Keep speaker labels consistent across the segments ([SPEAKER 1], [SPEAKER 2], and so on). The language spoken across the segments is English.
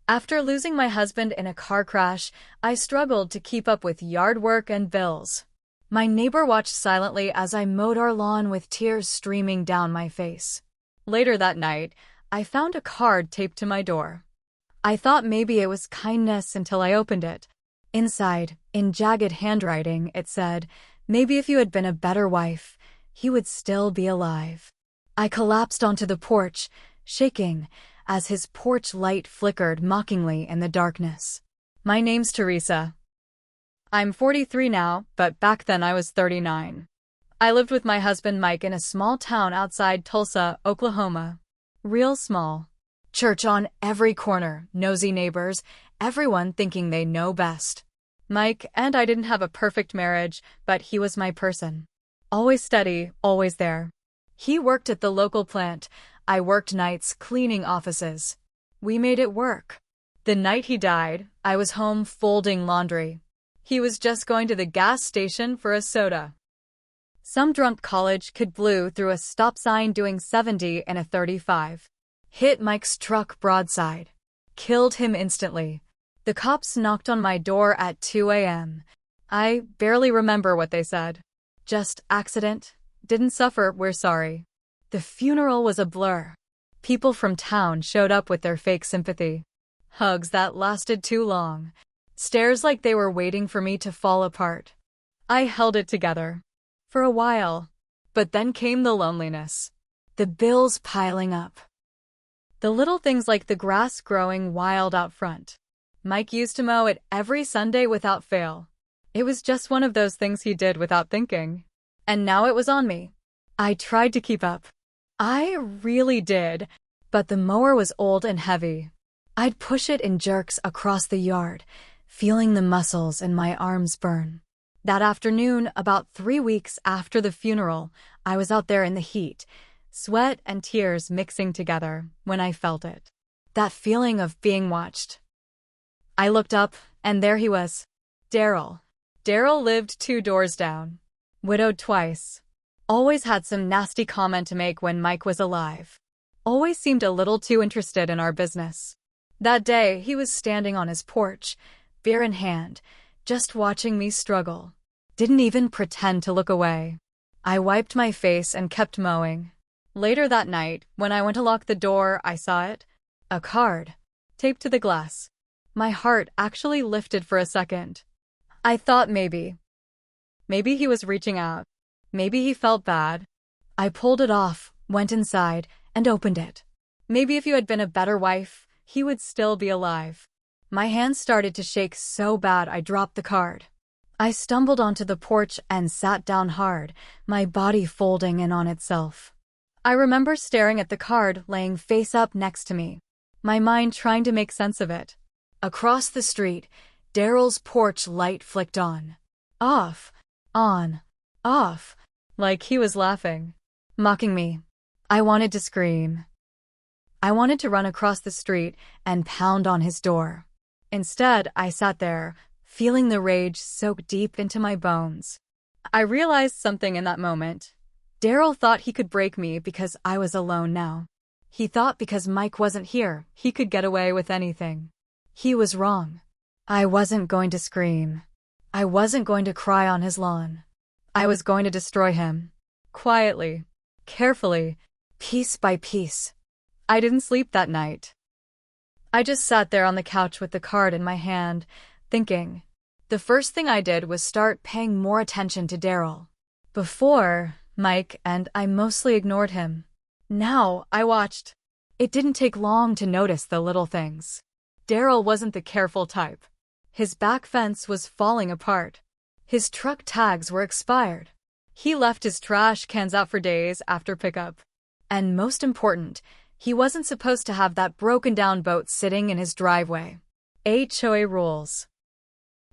[SPEAKER 1] After losing my husband in a car crash, I struggled to keep up with yard work and bills. My neighbor watched silently as I mowed our lawn with tears streaming down my face. Later that night, I found a card taped to my door. I thought maybe it was kindness until I opened it. Inside, in jagged handwriting, it said, "Maybe if you had been a better wife, he would still be alive." I collapsed onto the porch, shaking, as his porch light flickered mockingly in the darkness. My name's Teresa. I'm 43 now, but back then I was 39. I lived with my husband Mike in a small town outside Tulsa, Oklahoma. Real small. Church on every corner, nosy neighbors, everyone thinking they know best. Mike and I didn't have a perfect marriage, but he was my person. Always steady, always there. He worked at the local plant. I worked nights cleaning offices. We made it work. The night he died, I was home folding laundry. He was just going to the gas station for a soda. Some drunk college kid blew through a stop sign doing 70 in a 35. Hit Mike's truck broadside. Killed him instantly. The cops knocked on my door at 2 a.m. I barely remember what they said. Just accident. Didn't suffer, we're sorry. The funeral was a blur. People from town showed up with their fake sympathy. Hugs that lasted too long. Stares like they were waiting for me to fall apart. I held it together. For a while. But then came the loneliness. The bills piling up. The little things like the grass growing wild out front. Mike used to mow it every Sunday without fail. It was just one of those things he did without thinking. And now it was on me. I tried to keep up. I really did, but the mower was old and heavy. I'd push it in jerks across the yard, feeling the muscles in my arms burn. That afternoon, about 3 weeks after the funeral, I was out there in the heat, sweat and tears mixing together, when I felt it. That feeling of being watched. I looked up, and there he was. Daryl. Daryl lived 2 doors down. Widowed twice. Always had some nasty comment to make when Mike was alive. Always seemed a little too interested in our business. That day, he was standing on his porch, beer in hand, just watching me struggle. Didn't even pretend to look away. I wiped my face and kept mowing. Later that night, when I went to lock the door, I saw it. A card. Taped to the glass. My heart actually lifted for a second. I thought maybe he was reaching out. Maybe he felt bad. I pulled it off, went inside, and opened it. Maybe if you had been a better wife, he would still be alive. My hands started to shake so bad I dropped the card. I stumbled onto the porch and sat down hard, my body folding in on itself. I remember staring at the card laying face up next to me, my mind trying to make sense of it. Across the street, Daryl's porch light flicked on. Off. On. Off. Like he was laughing. Mocking me. I wanted to scream. I wanted to run across the street and pound on his door. Instead, I sat there, feeling the rage soak deep into my bones. I realized something in that moment. Daryl thought he could break me because I was alone now. He thought because Mike wasn't here, he could get away with anything. He was wrong. I wasn't going to scream. I wasn't going to cry on his lawn. I was going to destroy him. Quietly. Carefully. Piece by piece. I didn't sleep that night. I just sat there on the couch with the card in my hand, thinking. The first thing I did was start paying more attention to Daryl. Before, Mike and I mostly ignored him. Now, I watched. It didn't take long to notice the little things. Daryl wasn't the careful type. His back fence was falling apart. His truck tags were expired. He left his trash cans out for days after pickup. And most important, he wasn't supposed to have that broken-down boat sitting in his driveway. HOA rules.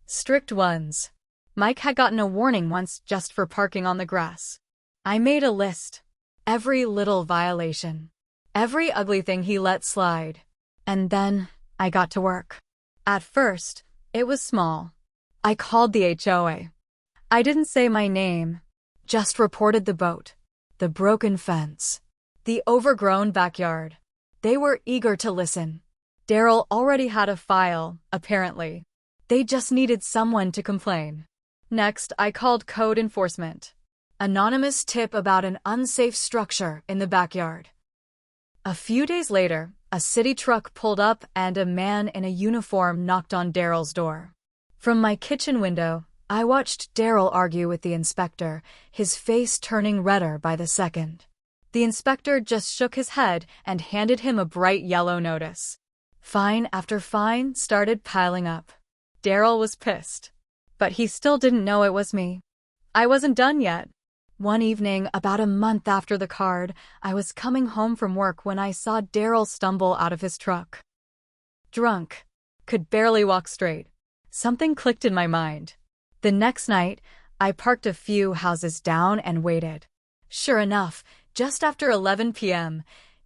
[SPEAKER 1] Strict ones. Mike had gotten a warning once just for parking on the grass. I made a list. Every little violation. Every ugly thing he let slide. And then I got to work. At first, it was small. I called the HOA. I didn't say my name, just reported the boat, the broken fence, the overgrown backyard. They were eager to listen. Daryl already had a file, apparently. They just needed someone to complain. Next, I called code enforcement. Anonymous tip about an unsafe structure in the backyard. A few days later, a city truck pulled up and a man in a uniform knocked on Daryl's door. From my kitchen window, I watched Daryl argue with the inspector, his face turning redder by the second. The inspector just shook his head and handed him a bright yellow notice. Fine after fine started piling up. Daryl was pissed. But he still didn't know it was me. I wasn't done yet. One evening, about a month after the card, I was coming home from work when I saw Daryl stumble out of his truck. Drunk. Could barely walk straight. Something clicked in my mind. The next night, I parked a few houses down and waited. Sure enough, just after 11 p.m.,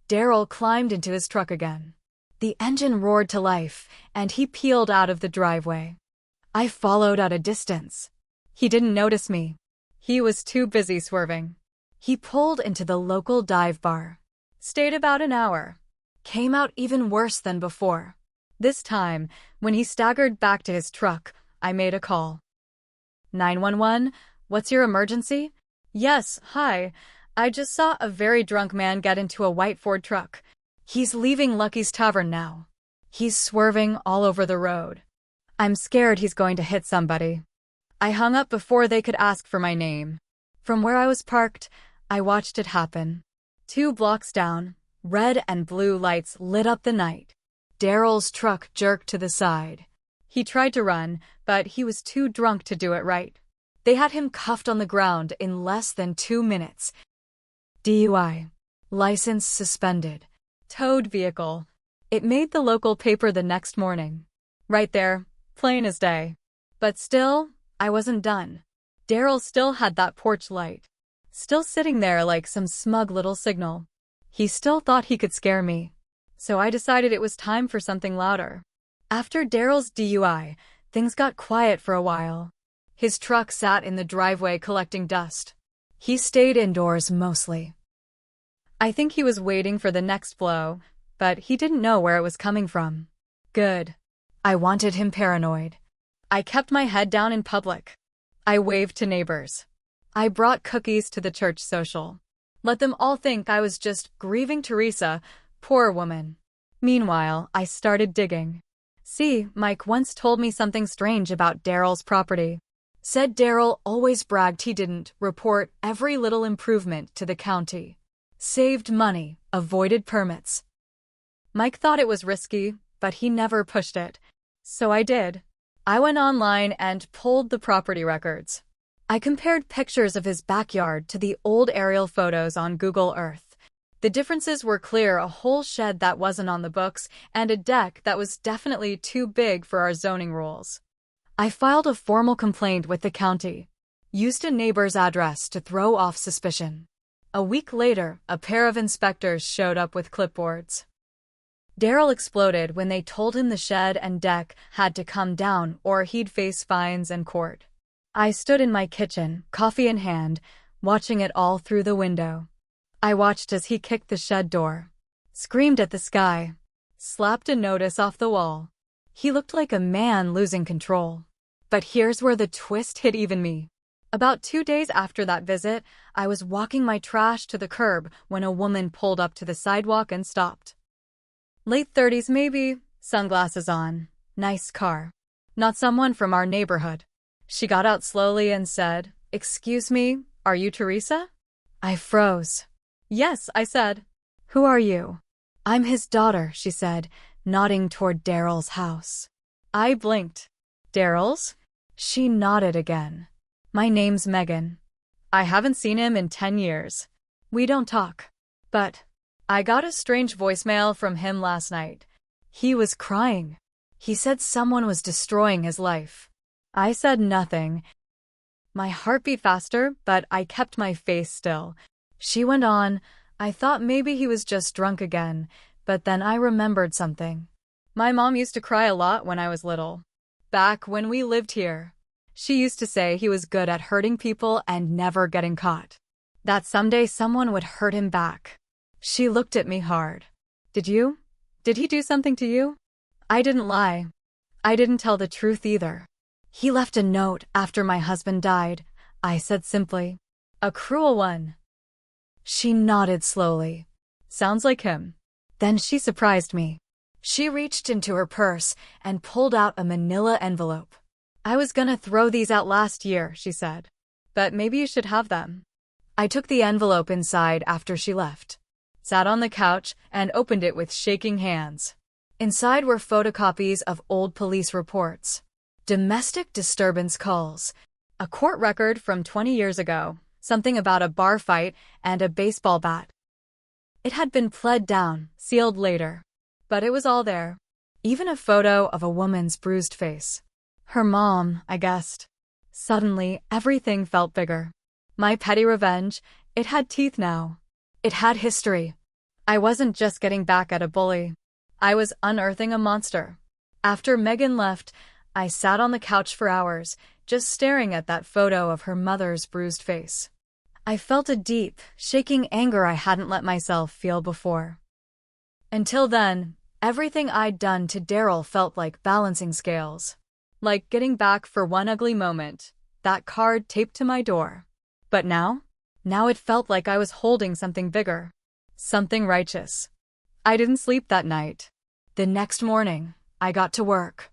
[SPEAKER 1] Daryl climbed into his truck again. The engine roared to life, and he peeled out of the driveway. I followed at a distance. He didn't notice me. He was too busy swerving. He pulled into the local dive bar. Stayed about an hour. Came out even worse than before. This time, when he staggered back to his truck, I made a call. 911, what's your emergency? Yes, hi. I just saw a very drunk man get into a white Ford truck. He's leaving Lucky's Tavern now. He's swerving all over the road. I'm scared he's going to hit somebody. I hung up before they could ask for my name. From where I was parked, I watched it happen. 2 blocks down, red and blue lights lit up the night. Daryl's truck jerked to the side. He tried to run, but he was too drunk to do it right. They had him cuffed on the ground in less than 2 minutes. DUI. License suspended. Towed vehicle. It made the local paper the next morning. Right there, plain as day. But still, I wasn't done. Daryl still had that porch light. Still sitting there like some smug little signal. He still thought he could scare me. So I decided it was time for something louder. After Daryl's DUI, things got quiet for a while. His truck sat in the driveway collecting dust. He stayed indoors mostly. I think he was waiting for the next blow, but he didn't know where it was coming from. Good. I wanted him paranoid. I kept my head down in public. I waved to neighbors. I brought cookies to the church social. Let them all think I was just grieving Teresa, poor woman. Meanwhile, I started digging. See, Mike once told me something strange about Daryl's property. Said Daryl always bragged he didn't report every little improvement to the county. Saved money, avoided permits. Mike thought it was risky, but he never pushed it. So I did. I went online and pulled the property records. I compared pictures of his backyard to the old aerial photos on Google Earth. The differences were clear: a whole shed that wasn't on the books, and a deck that was definitely too big for our zoning rules. I filed a formal complaint with the county. Used a neighbor's address to throw off suspicion. A week later, a pair of inspectors showed up with clipboards. Daryl exploded when they told him the shed and deck had to come down or he'd face fines and court. I stood in my kitchen, coffee in hand, watching it all through the window. I watched as he kicked the shed door, screamed at the sky, slapped a notice off the wall. He looked like a man losing control. But here's where the twist hit even me. About 2 days after that visit, I was walking my trash to the curb when a woman pulled up to the sidewalk and stopped. Late 30s maybe, sunglasses on, nice car. Not someone from our neighborhood. She got out slowly and said, "Excuse me, are you Teresa?" I froze. "Yes," I said. "Who are you?" "I'm his daughter," she said, nodding toward Daryl's house. I blinked. "Daryl's?" She nodded again. "My name's Megan. I haven't seen him in 10 years. We don't talk. But I got a strange voicemail from him last night. He was crying. He said someone was destroying his life." I said nothing. My heart beat faster, but I kept my face still. She went on, "I thought maybe he was just drunk again, but then I remembered something. My mom used to cry a lot when I was little. Back when we lived here. She used to say he was good at hurting people and never getting caught. That someday someone would hurt him back." She looked at me hard. Did he do something to you?" I didn't lie. I didn't tell the truth either. He left a note after my husband died, I said simply. A cruel one. She nodded slowly. Sounds like him. Then she surprised me. She reached into her purse and pulled out a manila envelope. I was gonna throw these out last year, she said. But maybe you should have them. I took the envelope inside after she left, sat on the couch, and opened it with shaking hands. Inside were photocopies of old police reports, domestic disturbance calls, a court record from 20 years ago, something about a bar fight, and a baseball bat. It had been pled down, sealed later. But it was all there. Even a photo of a woman's bruised face. Her mom, I guessed. Suddenly, everything felt bigger. My petty revenge, it had teeth now. It had history. I wasn't just getting back at a bully. I was unearthing a monster. After Megan left, I sat on the couch for hours, just staring at that photo of her mother's bruised face. I felt a deep, shaking anger I hadn't let myself feel before. Until then, everything I'd done to Daryl felt like balancing scales. Like getting back for one ugly moment, that card taped to my door. But now it felt like I was holding something bigger. Something righteous. I didn't sleep that night. The next morning, I got to work.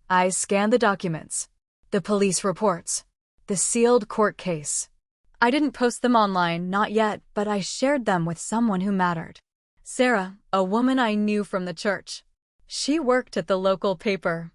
[SPEAKER 1] I scanned the documents, the police reports, the sealed court case. I didn't post them online, not yet, but I shared them with someone who mattered. Sarah, a woman I knew from the church. She worked at the local paper.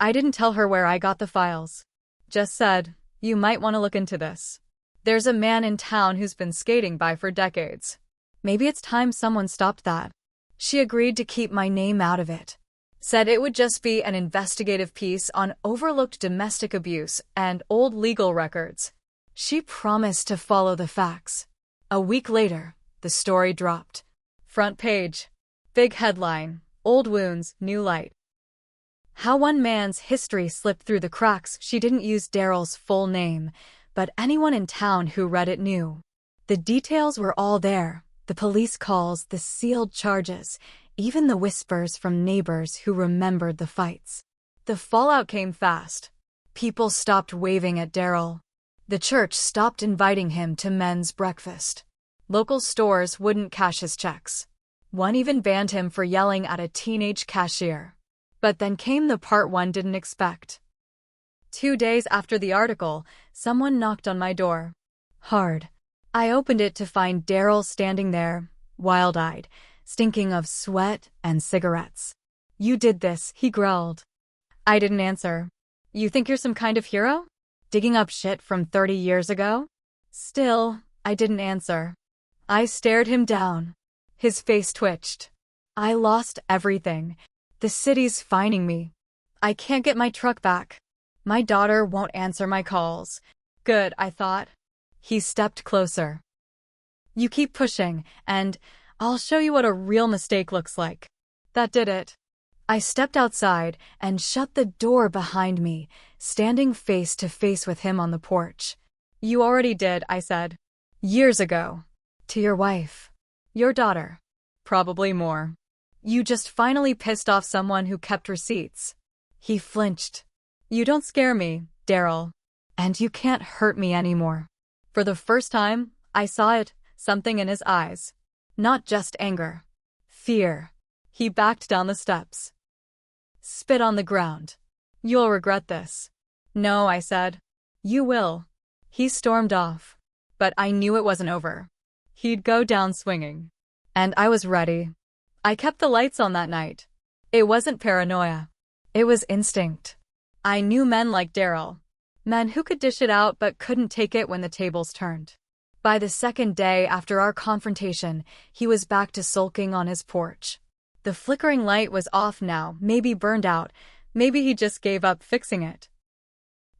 [SPEAKER 1] I didn't tell her where I got the files. Just said, you might want to look into this. There's a man in town who's been skating by for decades. Maybe it's time someone stopped that. She agreed to keep my name out of it. Said it would just be an investigative piece on overlooked domestic abuse and old legal records. She promised to follow the facts. A week later, the story dropped. Front page. Big headline. Old wounds, new light. How one man's history slipped through the cracks. She didn't use Daryl's full name, but anyone in town who read it knew. The details were all there. The police calls, the sealed charges, even the whispers from neighbors who remembered the fights. The fallout came fast. People stopped waving at Daryl. The church stopped inviting him to men's breakfast. Local stores wouldn't cash his checks. One even banned him for yelling at a teenage cashier. But then came the part one didn't expect. 2 days after the article, someone knocked on my door. Hard. I opened it to find Daryl standing there, wild-eyed, stinking of sweat and cigarettes. You did this, he growled. I didn't answer. You think you're some kind of hero? Digging up shit from 30 years ago? Still, I didn't answer. I stared him down. His face twitched. I lost everything. The city's fining me. I can't get my truck back. My daughter won't answer my calls. Good, I thought. He stepped closer. You keep pushing, and I'll show you what a real mistake looks like. That did it. I stepped outside and shut the door behind me, standing face to face with him on the porch. You already did, I said. Years ago. To your wife. Your daughter. Probably more. You just finally pissed off someone who kept receipts. He flinched. You don't scare me, Daryl. And you can't hurt me anymore. For the first time, I saw it, something in his eyes. Not just anger. Fear. He backed down the steps. Spit on the ground. You'll regret this. No, I said. You will. He stormed off. But I knew it wasn't over. He'd go down swinging. And I was ready. I kept the lights on that night. It wasn't paranoia. It was instinct. I knew men like Daryl. Men who could dish it out but couldn't take it when the tables turned. By the second day after our confrontation, he was back to sulking on his porch. The flickering light was off now, maybe burned out, maybe he just gave up fixing it.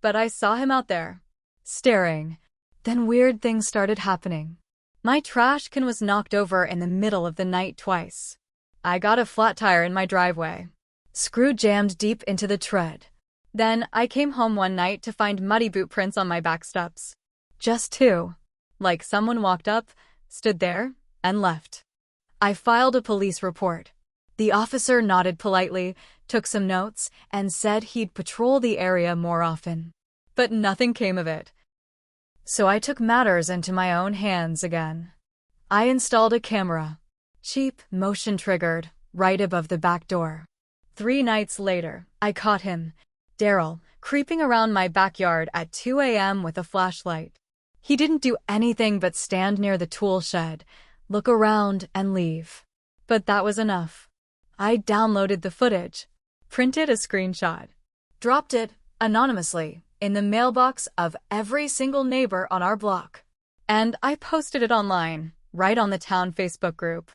[SPEAKER 1] But I saw him out there, staring. Then weird things started happening. My trash can was knocked over in the middle of the night twice. I got a flat tire in my driveway. Screw jammed deep into the tread. Then I came home one night to find muddy boot prints on my back steps. Just 2. Like someone walked up, stood there, and left. I filed a police report. The officer nodded politely, took some notes, and said he'd patrol the area more often. But nothing came of it. So I took matters into my own hands again. I installed a camera. Cheap, motion-triggered, right above the back door. 3 nights later, I caught him, Daryl, creeping around my backyard at 2 a.m. with a flashlight. He didn't do anything but stand near the tool shed, look around, and leave. But that was enough. I downloaded the footage, printed a screenshot, dropped it, anonymously, in the mailbox of every single neighbor on our block. And I posted it online, right on the town Facebook group.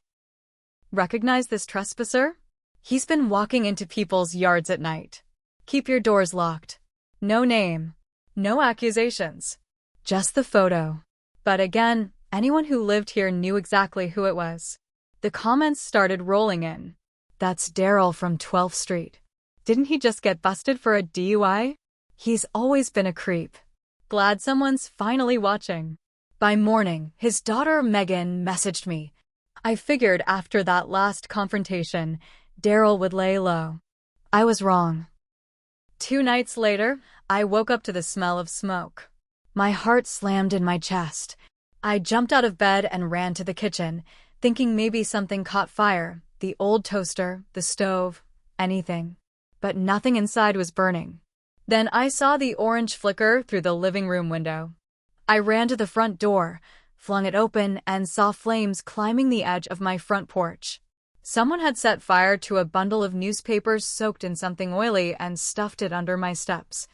[SPEAKER 1] Recognize this trespasser? He's been walking into people's yards at night. Keep your doors locked. No name. No accusations. Just the photo. But again, anyone who lived here knew exactly who it was. The comments started rolling in. That's Daryl from 12th Street. Didn't he just get busted for a DUI? He's always been a creep. Glad someone's finally watching. By morning, his daughter Megan messaged me. I figured after that last confrontation, Daryl would lay low. I was wrong. 2 nights later, I woke up to the smell of smoke. My heart slammed in my chest. I jumped out of bed and ran to the kitchen, thinking maybe something caught fire, the old toaster, the stove, anything. But nothing inside was burning. Then I saw the orange flicker through the living room window. I ran to the front door, flung it open, and saw flames climbing the edge of my front porch. Someone had set fire to a bundle of newspapers soaked in something oily and stuffed it under my steps.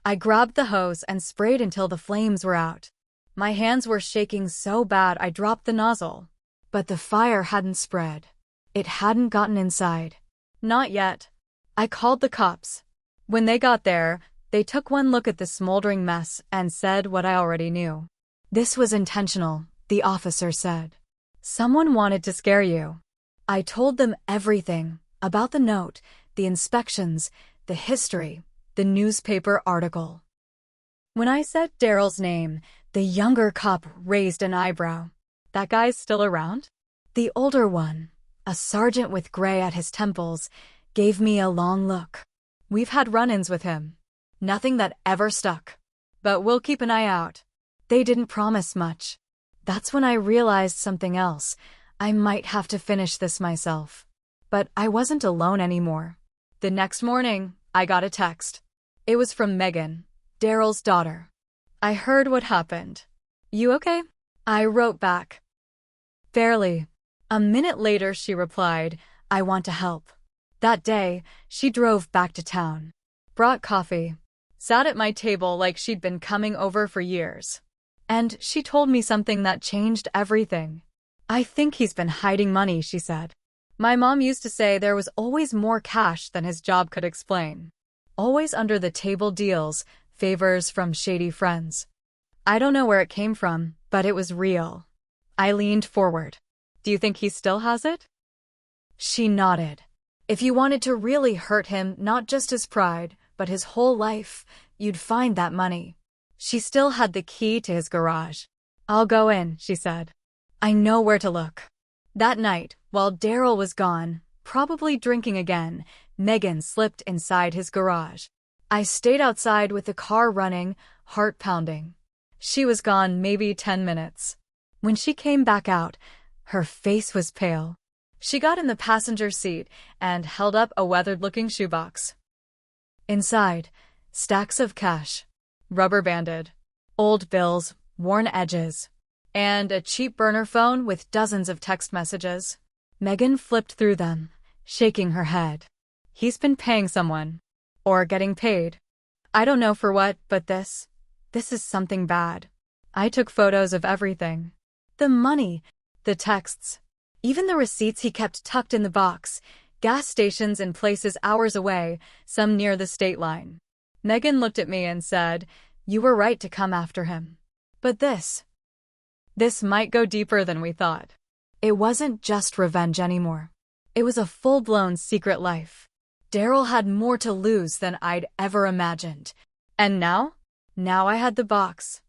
[SPEAKER 1] I grabbed the hose and sprayed until the flames were out. My hands were shaking so bad I dropped the nozzle. But the fire hadn't spread. It hadn't gotten inside. Not yet. I called the cops. When they got there, they took one look at the smoldering mess and said what I already knew. This was intentional, the officer said. Someone wanted to scare you. I told them everything, about the note, the inspections, the history, the newspaper article. When I said Daryl's name, the younger cop raised an eyebrow. That guy's still around? The older one, a sergeant with gray at his temples, gave me a long look. We've had run-ins with him. Nothing that ever stuck. But we'll keep an eye out. They didn't promise much. That's when I realized something else. I might have to finish this myself. But I wasn't alone anymore. The next morning, I got a text. It was from Megan, Daryl's daughter. I heard what happened. You okay? I wrote back. Barely. A minute later she replied, I want to help. That day, she drove back to town. Brought coffee. Sat at my table like she'd been coming over for years. And she told me something that changed everything. I think he's been hiding money, she said. My mom used to say there was always more cash than his job could explain. Always under the table deals, favors from shady friends. I don't know where it came from, but it was real. I leaned forward. Do you think he still has it? She nodded. If you wanted to really hurt him, not just his pride, but his whole life, you'd find that money. She still had the key to his garage. I'll go in, she said. I know where to look. That night, while Daryl was gone, probably drinking again, Megan slipped inside his garage. I stayed outside with the car running, heart pounding. She was gone maybe 10 minutes. When she came back out, her face was pale. She got in the passenger seat and held up a weathered-looking shoebox. Inside, stacks of cash, rubber-banded, old bills, worn edges, and a cheap burner phone with dozens of text messages. Megan flipped through them, shaking her head. He's been paying someone. Or getting paid. I don't know for what, but this is something bad. I took photos of everything. The money, the texts, even the receipts he kept tucked in the box, gas stations in places hours away, some near the state line. Megan looked at me and said, You were right to come after him. But this might go deeper than we thought. It wasn't just revenge anymore. It was a full-blown secret life. Daryl had more to lose than I'd ever imagined. And now? Now I had the box,